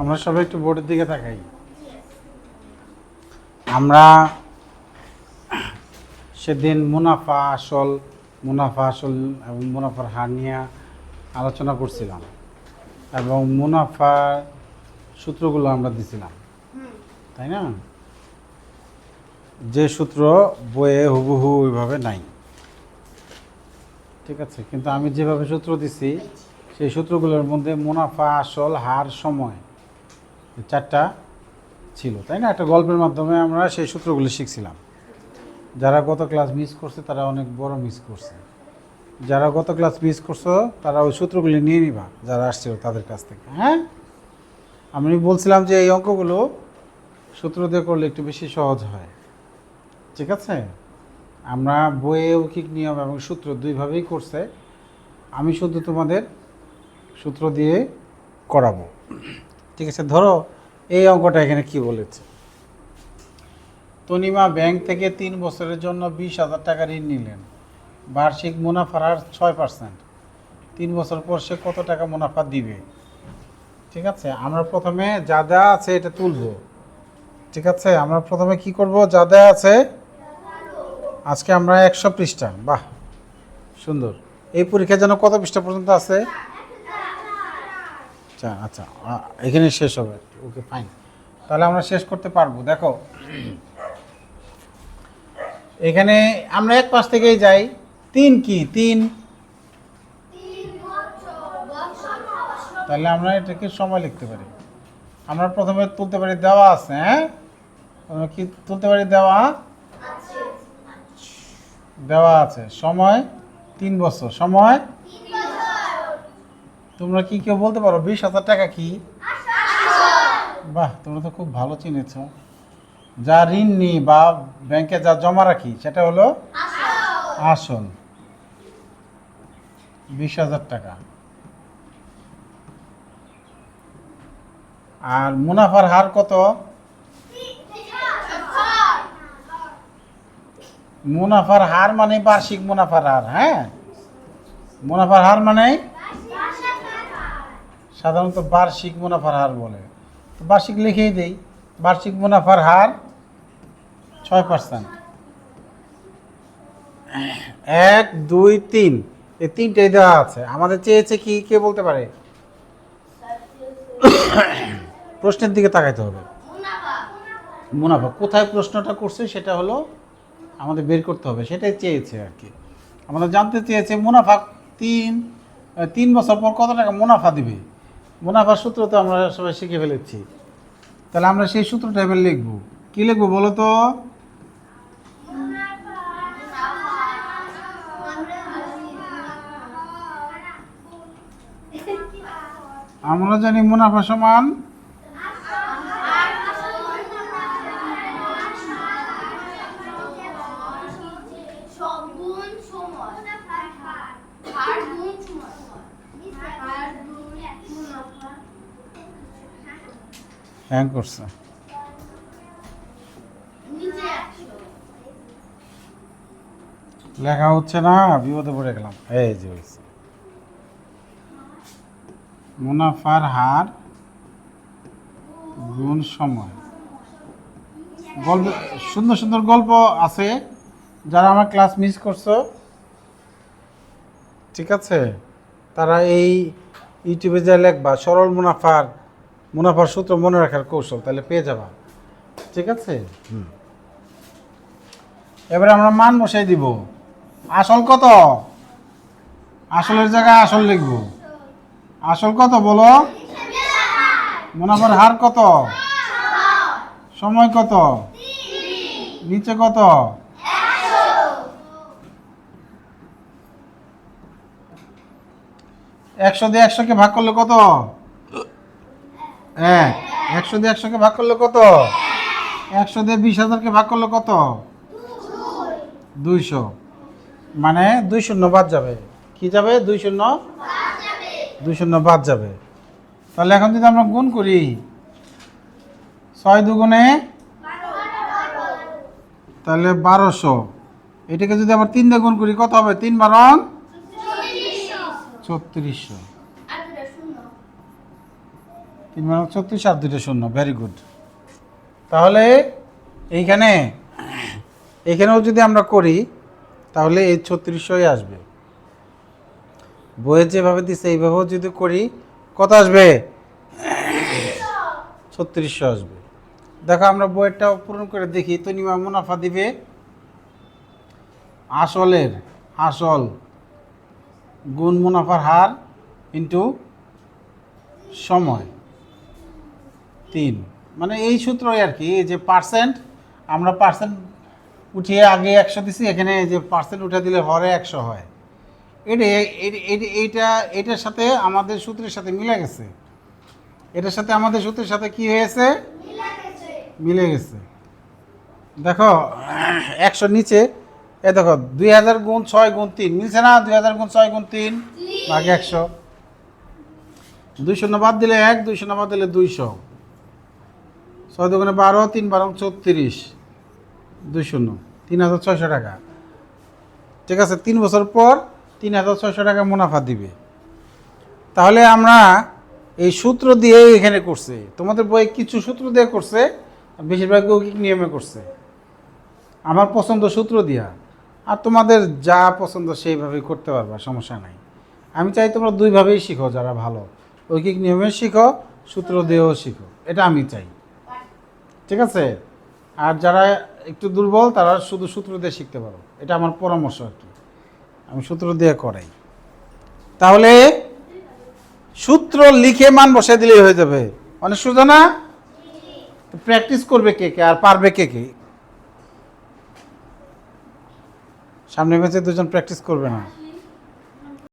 আমরা সবাই একটু বোর্ডের দিকে তাকাই। আমরা সেদিন মুনাফা আসল এবং মুনাফার হার নিয়ে আলোচনা করছিলাম এবং মুনাফার সূত্রগুলো আমরা দিছিলাম, তাই না? যে সূত্র বইয়ে হুবহু ওইভাবে নাই, ঠিক আছে, কিন্তু আমি যেভাবে সূত্র দিছি সেই সূত্রগুলোর মধ্যে মুনাফা আসল হার সময় চারটা ছিল, তাই না? একটা গল্পের মাধ্যমে আমরা সেই সূত্রগুলো শিখছিলাম। যারা গত ক্লাস মিস করছে তারা অনেক বড় মিস করছে। যারা গত ক্লাস মিস করছো তারা ওই সূত্রগুলি নিয়ে নিবা যারা আসছিল তাদের কাছ থেকে। হ্যাঁ, আমি বলছিলাম যে এই অঙ্কগুলো সূত্র দিয়ে করলে একটু বেশি সহজ হয়, ঠিক আছে? আমরা বইয়ে মৌখিক নিয়ম এবং সূত্র দুইভাবেই করছে, আমি শুধু তোমাদের সূত্র দিয়ে করাবো, ঠিক আছে? ধরো এই অঙ্কটা এখানে কি বলেছে, তনিমা ব্যাংক থেকে 3 বছরের জন্য 20,000 টাকা ঋণ নিলেন, বার্ষিক মুনাফার হার 6%। 3 বছর পর সে কত টাকা মুনাফা দিবে? ঠিক আছে, আমরা প্রথমে যা দেওয়া আছে এটা তুলবো, ঠিক আছে? আমরা প্রথমে কি করব, যা দেওয়া আছে আজকে আমরা 100 পৃষ্ঠা, বাহ সুন্দর। এই পরীক্ষা যেন কত পৃষ্ঠা পর্যন্ত আছে? আচ্ছা, এখানে শেষ হবে, ওকে ফাইন, তাহলে আমরা শেষ করতে পারবো। দেখো এখানে আমরা এক পাশ থেকেই যাই। 3 কি 3, তাহলে আমরা এটাকে সময় লিখতে পারি। আমরা প্রথমে তুলতে পারি দেওয়া আছে, হ্যাঁ কি তুলতে পারি, দেওয়া আছে সময় 3 বছর, সময় তোমরা কি কেউ বলতে পারো 20,000 টাকা কি? বাহ, তোমরা তো খুব ভালো চিনেছ। যা ঋণ নিই বা ব্যাংকে যা জমা রাখি সেটা হলো আসল, 20,000 টাকা। আর মুনাফার হার কত? মুনাফার হার মানে বার্ষিক মুনাফার হার। হ্যাঁ, মুনাফার হার মানে সাধারণত বার্ষিক মুনাফার হার বলে, তো বার্ষিক লিখেই দেই। বার্ষিক মুনাফার হার 6%। 1 2 3, এই তিনটেই দেওয়া আছে। আমাদের চেয়েছে কি, কে বলতে পারে? প্রশ্নের দিকে তাকাইতে হবে। মুনাফা কোথায় প্রশ্নটা করছে সেটা হলো আমাদের বের করতে হবে, সেটাই চেয়েছে আর কি। আমাদের জানতে চেয়েছে মুনাফা 3 বছর পর কত টাকা মুনাফা দিবে। মুনাফার সূত্র তো আমরা সবাই শিখে ফেলেছি, তাহলে আমরা সেই সূত্রটা এবার লিখবো। কি লিখবো বলো তো? আমরা জানি মুনাফা সমান হ্যাঁ করছে, লেখা হচ্ছে না, বিপদে পড়ে গেলাম। এই যে হয়েছে, মুনাফার হার গুণ সময়। গল্প, সুন্দর সুন্দর গল্প আছে, যারা আমার ক্লাস মিস করছো, ঠিক আছে, তারা এই ইউটিউবে যা লেখবা সরল মুনাফার সূত্র মনে রাখার কৌশল, তাহলে পেয়ে যাবা, ঠিক আছে? এবারে আমরা মান বসাই দিব। আসল কত? আসলের জায়গায় আসল লিখব। আসল কত বলো? মুনাফার হার কত? সময় কত? নিচে কত? 100 দিয়ে 100কে ভাগ করলে কত? 1। 100 দিয়ে 100কে ভাগ করলে কত? 100 দিয়ে 20,000কে ভাগ করলে কত? 200। মানে 2 শূন্য বাদ যাবে। কি যাবে? 2 শূন্য, 2 শূন্য বাদ যাবে। তাহলে এখন যদি আমরা গুণ করি, 6 দুগুণে, তাহলে 1200। এটাকে যদি আবার 3 দিয়ে গুণ করি কত হবে? 3 12 3600। 3 বারং 36 আর 2টা শূন্য, ভেরি গুড। তাহলে এইখানেও যদি আমরা করি তাহলে এই 3600ই আসবে। বইয়ে যেভাবে দিচ্ছে এইভাবেও যদি করি কত আসবে? 3600 আসবে। দেখো আমরা বইয়েরটাও পূরণ করে দেখি। তনিমা মুনাফা দিবে আসল গুণ মুনাফার হার ইন্টু সময় 3, মানে এই সূত্রই আর কি। এই যে পার্সেন্ট, আমরা পার্সেন্ট উঠিয়ে আগে 100 দিছি, এখানে এই যে পার্সেন্ট উঠে দিলে হরে 100 হয়। এটার সাথে আমাদের সূত্রের সাথে মিলে গেছে। এটার সাথে আমাদের সূত্রের সাথে কি হয়েছে? মিলে গেছে। দেখো 100 নিচে, এ দেখো 2000 গুণ 6 গুণ 3 মিলছে না? 2000 গুণ 6 গুণ 3 ভাগ 100। 2 শূন্য বাদ দিলে 1, 2 শূন্য বাদ দিলে 200, 6 দুগুণে 12, 3 বারং 34, 2 শূন্য, 3600 টাকা। ঠিক আছে, 3 বছর পর 3600 টাকা মুনাফা দিবে। তাহলে আমরা এই সূত্র দিয়ে এখানে করছে। তোমাদের বই কিছু সূত্র দিয়ে করছে, বেশিরভাগ যৌগিক নিয়মে করছে। আমার পছন্দ সূত্র দিয়া, আর তোমাদের যা পছন্দ সেইভাবেই করতে পারবা, সমস্যা নাই। আমি চাই তোমরা দুইভাবেই শিখো, যারা ভালো ঐকিক নিয়মে শিখো, সূত্র দিয়েও শিখো, এটা আমি চাই। ঠিক আছে, আর যারা একটু দুর্বল তারা শুধু সূত্র দিয়ে শিখতে পারো, এটা আমার পরামর্শ আর কি। আমি সূত্র দিয়ে করাই। তাহলে সূত্র লিখে মান বসে দিলেই হয়ে যাবে। অনেক সোজা না? প্র্যাকটিস করবে কে কে, আর পারবে কে কে? সামনে বেঁচে দুজন প্র্যাকটিস করবে না?